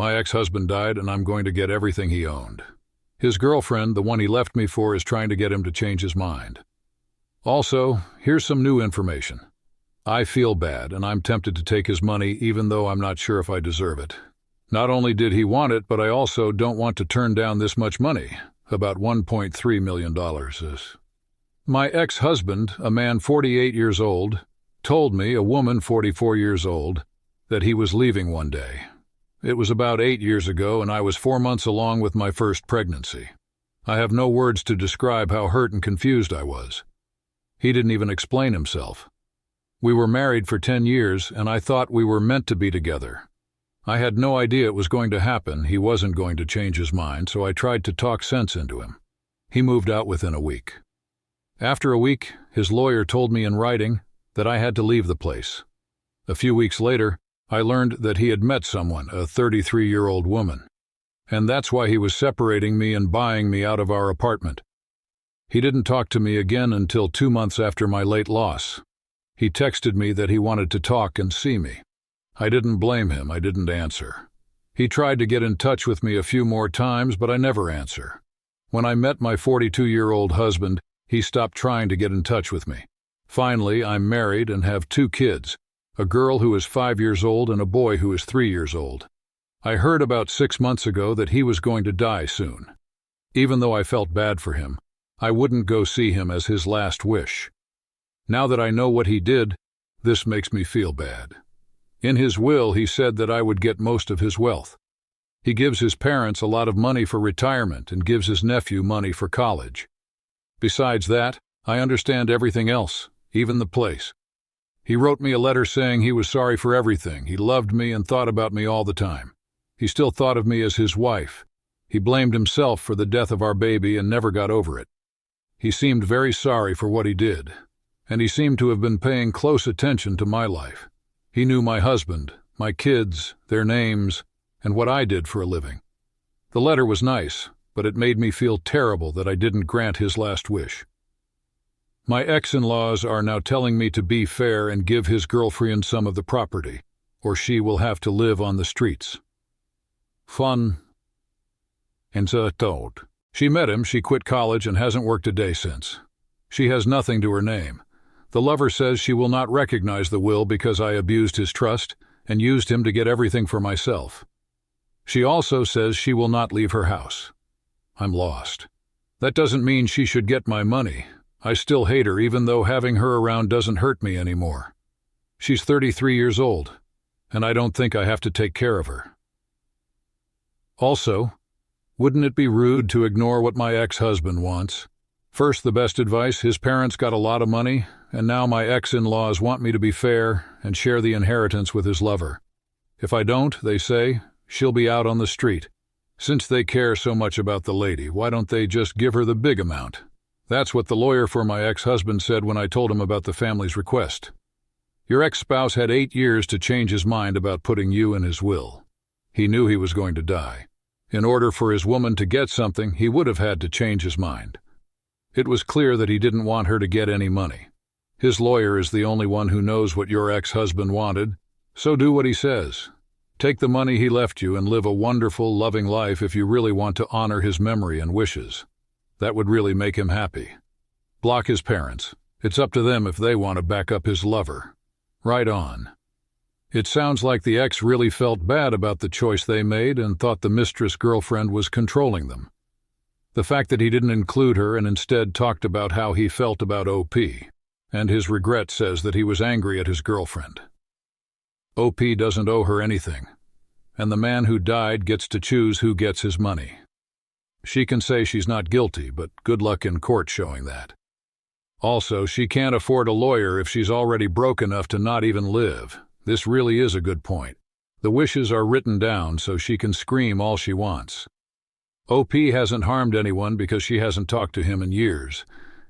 My ex-husband died and I'm going to get everything he owned. His girlfriend, the one he left me for, is trying to get him to change his mind. Also, here's some new information. I feel bad and I'm tempted to take his money even though I'm not sure if I deserve it. Not only did he want it, but I also don't want to turn down this much money. About $1.3 million is. My ex-husband, a man 48 years old, told me, a woman 44 years old, that he was leaving one day. It was about 8 years ago and I was 4 months along with my first pregnancy. I have no words to describe how hurt and confused I was. He didn't even explain himself. We were married for 10 years and I thought we were meant to be together. I had no idea it was going to happen. He wasn't going to change his mind, so I tried to talk sense into him. He moved out within a week. After a week, his lawyer told me in writing that I had to leave the place. A few weeks later, I learned that he had met someone, a 33-year-old woman, and that's why he was separating me and buying me out of our apartment. He didn't talk to me again until 2 months after my late loss. He texted me that he wanted to talk and see me. I didn't blame him. I didn't answer. He tried to get in touch with me a few more times, but I never answer. When I met my 42-year-old husband, he stopped trying to get in touch with me. Finally, I'm married and have 2 kids, a girl who is 5 years old and a boy who is 3 years old. I heard about 6 months ago that he was going to die soon. Even though I felt bad for him, I wouldn't go see him as his last wish. Now that I know what he did, this makes me feel bad. In his will, he said that I would get most of his wealth. He gives his parents a lot of money for retirement and gives his nephew money for college. Besides that, I understand everything else, even the place. He wrote me a letter saying he was sorry for everything. He loved me and thought about me all the time. He still thought of me as his wife. He blamed himself for the death of our baby and never got over it. He seemed very sorry for what he did, and he seemed to have been paying close attention to my life. He knew my husband, my kids, their names, and what I did for a living. The letter was nice, but it made me feel terrible that I didn't grant his last wish. My ex-in-laws are now telling me to be fair and give his girlfriend some of the property, or she will have to live on the streets. Fun. And so told. She met him, she quit college and hasn't worked a day since. She has nothing to her name. The lover says she will not recognize the will because I abused his trust and used him to get everything for myself. She also says she will not leave her house. I'm lost. That doesn't mean she should get my money. I still hate her even though having her around doesn't hurt me anymore. She's 33 years old, and I don't think I have to take care of her. Also, wouldn't it be rude to ignore what my ex-husband wants? First, the best advice, his parents got a lot of money, and now my ex-in-laws want me to be fair and share the inheritance with his lover. If I don't, they say, she'll be out on the street. Since they care so much about the lady, why don't they just give her the big amount? That's what the lawyer for my ex-husband said when I told him about the family's request. Your ex-spouse had 8 years to change his mind about putting you in his will. He knew he was going to die. In order for his woman to get something, he would have had to change his mind. It was clear that he didn't want her to get any money. His lawyer is the only one who knows what your ex-husband wanted, so do what he says. Take the money he left you and live a wonderful, loving life if you really want to honor his memory and wishes. That would really make him happy. Block his parents. It's up to them if they want to back up his lover. Right on. It sounds like the ex really felt bad about the choice they made and thought the mistress girlfriend was controlling them. The fact that he didn't include her and instead talked about how he felt about OP, and his regret says that he was angry at his girlfriend. OP doesn't owe her anything, and the man who died gets to choose who gets his money. She can say she's not guilty, but good luck in court showing that. Also, she can't afford a lawyer if she's already broke enough to not even live. This really is a good point. The wishes are written down so she can scream all she wants. OP hasn't harmed anyone because she hasn't talked to him in years,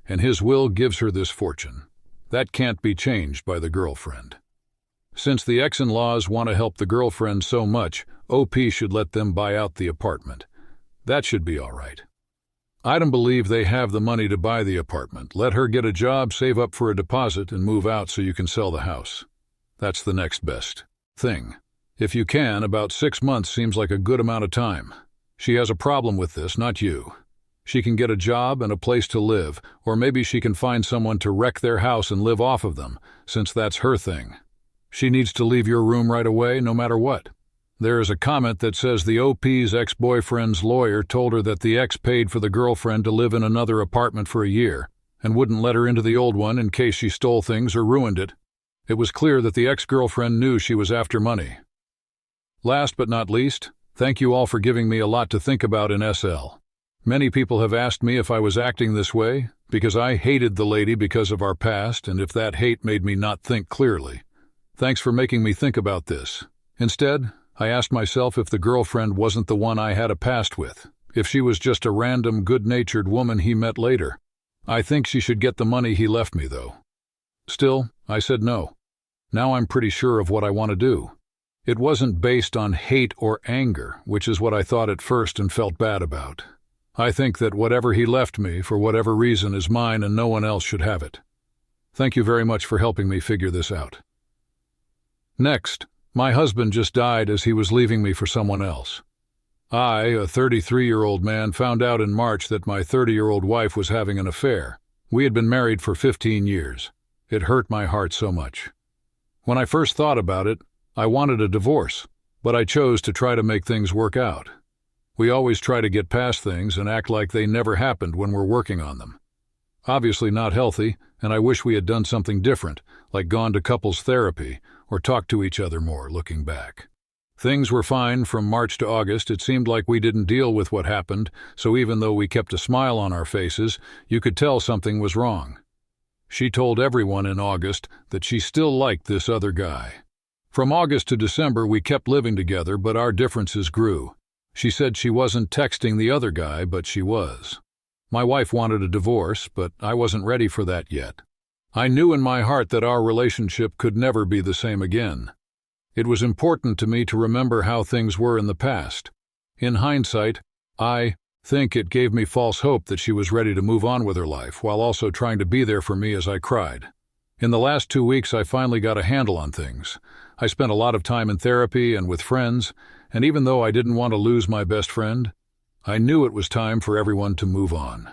and his will gives her this fortune. That can't be changed by the girlfriend. Since the ex-in-laws want to help the girlfriend so much, OP should let them buy out the apartment. That should be all right. I don't believe they have the money to buy the apartment. Let her get a job, save up for a deposit, and move out so you can sell the house. That's the next best thing. If you can, about 6 months seems like a good amount of time. She has a problem with this, not you. She can get a job and a place to live, or maybe she can find someone to wreck their house and live off of them, since that's her thing. She needs to leave your room right away, no matter what. There is a comment that says the OP's ex-boyfriend's lawyer told her that the ex paid for the girlfriend to live in another apartment for a year, and wouldn't let her into the old one in case she stole things or ruined it. It was clear that the ex-girlfriend knew she was after money. Last but not least, thank you all for giving me a lot to think about in SL. Many people have asked me if I was acting this way, because I hated the lady because of our past, and if that hate made me not think clearly. Thanks for making me think about this. Instead, I asked myself if the girlfriend wasn't the one I had a past with, if she was just a random, good-natured woman he met later. I think she should get the money he left me, though. Still, I said no. Now I'm pretty sure of what I want to do. It wasn't based on hate or anger, which is what I thought at first and felt bad about. I think that whatever he left me, for whatever reason, is mine and no one else should have it. Thank you very much for helping me figure this out. Next, my husband just died as he was leaving me for someone else. I, a 33-year-old man, found out in March that my 30-year-old wife was having an affair. We had been married for 15 years. It hurt my heart so much. When I first thought about it, I wanted a divorce, but I chose to try to make things work out. We always try to get past things and act like they never happened when we're working on them. Obviously not healthy, and I wish we had done something different, like gone to couples therapy or talked to each other more, looking back. Things were fine from March to August. It seemed like we didn't deal with what happened, so even though we kept a smile on our faces, you could tell something was wrong. She told everyone in August that she still liked this other guy. From August to December, we kept living together, but our differences grew. She said she wasn't texting the other guy, but she was. My wife wanted a divorce, but I wasn't ready for that yet. I knew in my heart that our relationship could never be the same again. It was important to me to remember how things were in the past. In hindsight, I think it gave me false hope that she was ready to move on with her life, while also trying to be there for me as I cried. In the last 2 weeks, I finally got a handle on things. I spent a lot of time in therapy and with friends, and even though I didn't want to lose my best friend, I knew it was time for everyone to move on.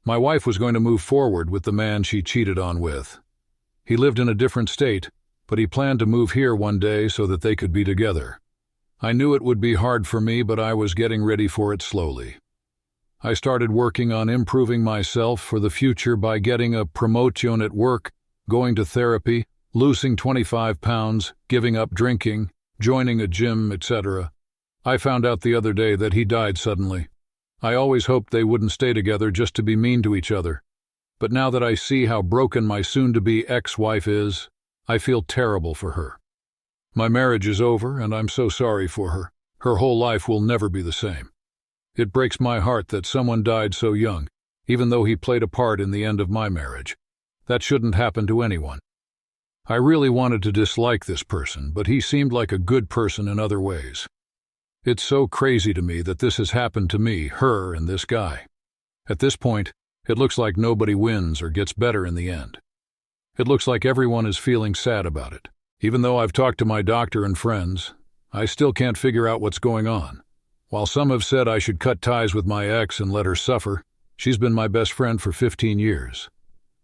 My wife was going to move forward with the man she cheated on with. He lived in a different state, but he planned to move here one day so that they could be together. I knew it would be hard for me, but I was getting ready for it slowly. I started working on improving myself for the future by getting a promotion at work, going to therapy, losing 25 pounds, giving up drinking, joining a gym, etc. I found out the other day that he died suddenly. I always hoped they wouldn't stay together just to be mean to each other. But now that I see how broken my soon-to-be ex-wife is, I feel terrible for her. My marriage is over, and I'm so sorry for her. Her whole life will never be the same. It breaks my heart that someone died so young, even though he played a part in the end of my marriage. That shouldn't happen to anyone. I really wanted to dislike this person, but he seemed like a good person in other ways. It's so crazy to me that this has happened to me, her, and this guy. At this point, it looks like nobody wins or gets better in the end. It looks like everyone is feeling sad about it. Even though I've talked to my doctor and friends, I still can't figure out what's going on. While some have said I should cut ties with my ex and let her suffer, she's been my best friend for 15 years.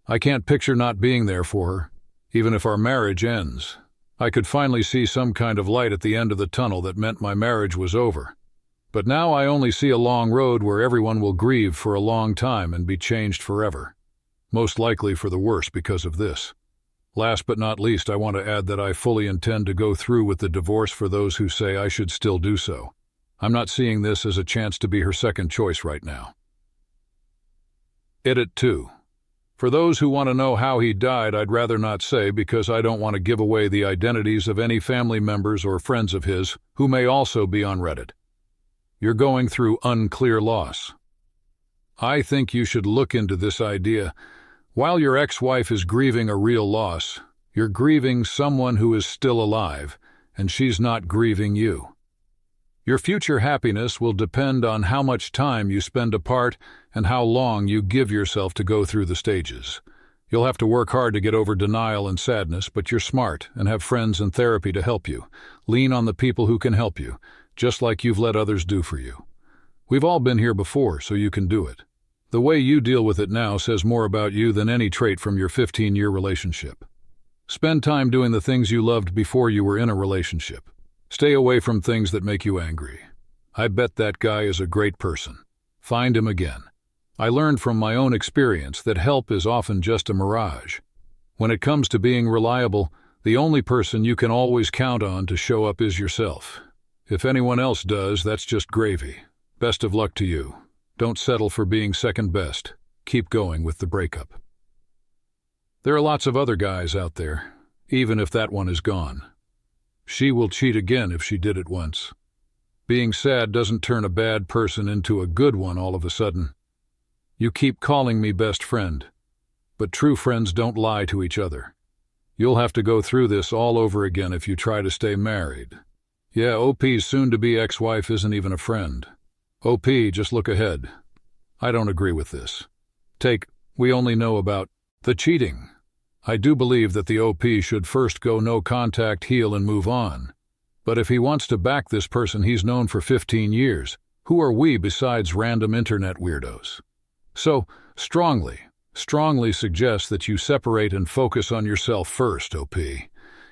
I can't picture not being there for her, even if our marriage ends. I could finally see some kind of light at the end of the tunnel that meant my marriage was over. But now I only see a long road where everyone will grieve for a long time and be changed forever. Most likely for the worse because of this. Last but not least, I want to add that I fully intend to go through with the divorce for those who say I should still do so. I'm not seeing this as a chance to be her second choice right now. Edit 2. For those who want to know how he died, I'd rather not say because I don't want to give away the identities of any family members or friends of his who may also be on Reddit. You're going through unclear loss. I think you should look into this idea. While your ex-wife is grieving a real loss, you're grieving someone who is still alive, and she's not grieving you. Your future happiness will depend on how much time you spend apart and how long you give yourself to go through the stages. You'll have to work hard to get over denial and sadness, but you're smart and have friends and therapy to help you. Lean on the people who can help you, just like you've let others do for you. We've all been here before, so you can do it. The way you deal with it now says more about you than any trait from your 15-year relationship. Spend time doing the things you loved before you were in a relationship. Stay away from things that make you angry. I bet that guy is a great person. Find him again. I learned from my own experience that help is often just a mirage. When it comes to being reliable, the only person you can always count on to show up is yourself. If anyone else does, that's just gravy. Best of luck to you. Don't settle for being second best. Keep going with the breakup. There are lots of other guys out there, even if that one is gone. She will cheat again if she did it once. Being sad doesn't turn a bad person into a good one all of a sudden. You keep calling me best friend, but true friends don't lie to each other. You'll have to go through this all over again if you try to stay married. Yeah, OP's soon-to-be ex-wife isn't even a friend. OP, just look ahead. I don't agree with this. We only know about the cheating. I do believe that the OP should first go no contact, heal, and move on. But if he wants to back this person he's known for 15 years, who are we besides random internet weirdos? So, strongly suggest that you separate and focus on yourself first, OP.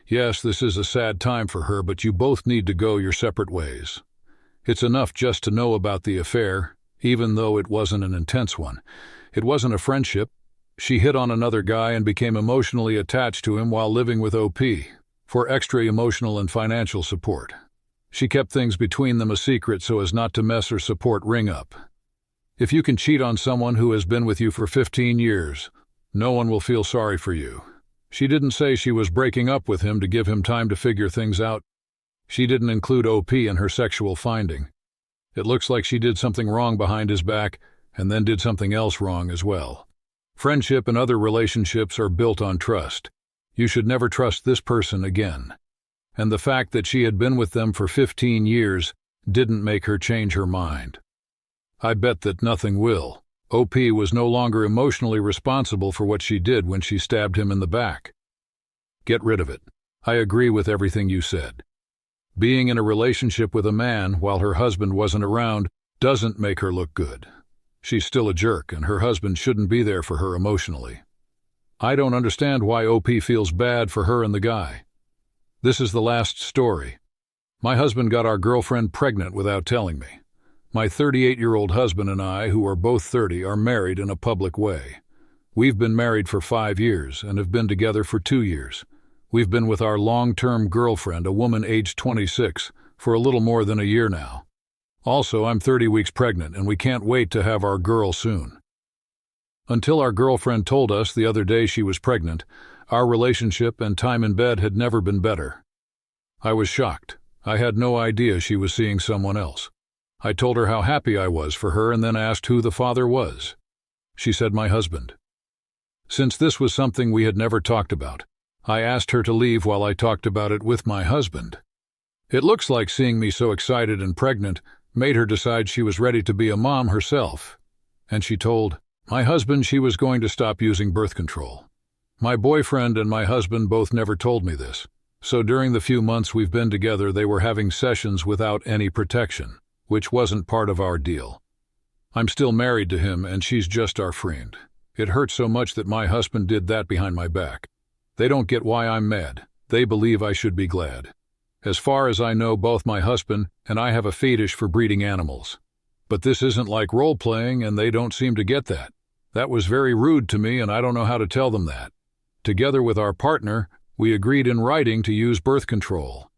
Yes, this is a sad time for her, but you both need to go your separate ways. It's enough just to know about the affair, even though it wasn't an intense one. It wasn't a friendship. She hit on another guy and became emotionally attached to him while living with OP, for extra emotional and financial support. She kept things between them a secret so as not to mess her support ring up. If you can cheat on someone who has been with you for 15 years, no one will feel sorry for you. She didn't say she was breaking up with him to give him time to figure things out. She didn't include OP in her sexual finding. It looks like she did something wrong behind his back and then did something else wrong as well. Friendship and other relationships are built on trust. You should never trust this person again. And the fact that she had been with them for 15 years didn't make her change her mind. I bet that nothing will. OP was no longer emotionally responsible for what she did when she stabbed him in the back. Get rid of it. I agree with everything you said. Being in a relationship with a man while her husband wasn't around doesn't make her look good. She's still a jerk, and her husband shouldn't be there for her emotionally. I don't understand why OP feels bad for her and the guy. This is the last story. My husband got our girlfriend pregnant without telling me. My 38-year-old husband and I, who are both 30, are married in a public way. We've been married for 5 years and have been together for 2 years. We've been with our long-term girlfriend, a woman aged 26, for a little more than a year now. Also, I'm 30 weeks pregnant, and we can't wait to have our girl soon. Until our girlfriend told us the other day she was pregnant, our relationship and time in bed had never been better. I was shocked. I had no idea she was seeing someone else. I told her how happy I was for her and then asked who the father was. She said my husband. Since this was something we had never talked about, I asked her to leave while I talked about it with my husband. It looks like seeing me so excited and pregnant made her decide she was ready to be a mom herself, and she told my husband she was going to stop using birth control. My boyfriend and my husband both never told me this, so during the few months we've been together they were having sessions without any protection, which wasn't part of our deal. I'm still married to him and she's just our friend. It hurts so much that my husband did that behind my back. They don't get why I'm mad. They believe I should be glad. As far as I know, both my husband and I have a fetish for breeding animals. But this isn't like role-playing and they don't seem to get that. That was very rude to me and I don't know how to tell them that. Together with our partner, we agreed in writing to use birth control.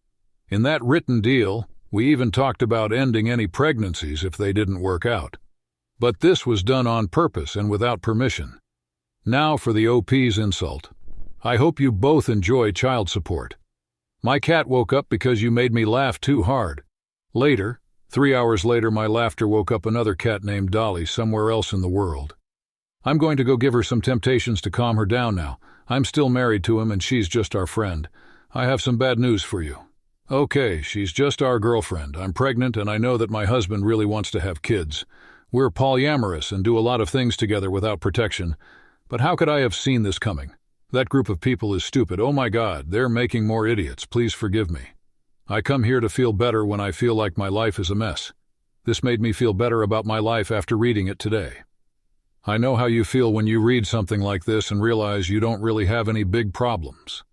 In that written deal, we even talked about ending any pregnancies if they didn't work out. But this was done on purpose and without permission. Now for the OP's insult. I hope you both enjoy child support. My cat woke up because you made me laugh too hard. Later, 3 hours later, my laughter woke up another cat named Dolly somewhere else in the world. I'm going to go give her some temptations to calm her down now. I'm still married to him and she's just our friend. I have some bad news for you. Okay, she's just our girlfriend. I'm pregnant and I know that my husband really wants to have kids. We're polyamorous and do a lot of things together without protection. But how could I have seen this coming? That group of people is stupid. Oh my God, they're making more idiots. Please forgive me. I come here to feel better when I feel like my life is a mess. This made me feel better about my life after reading it today. I know how you feel when you read something like this and realize you don't really have any big problems.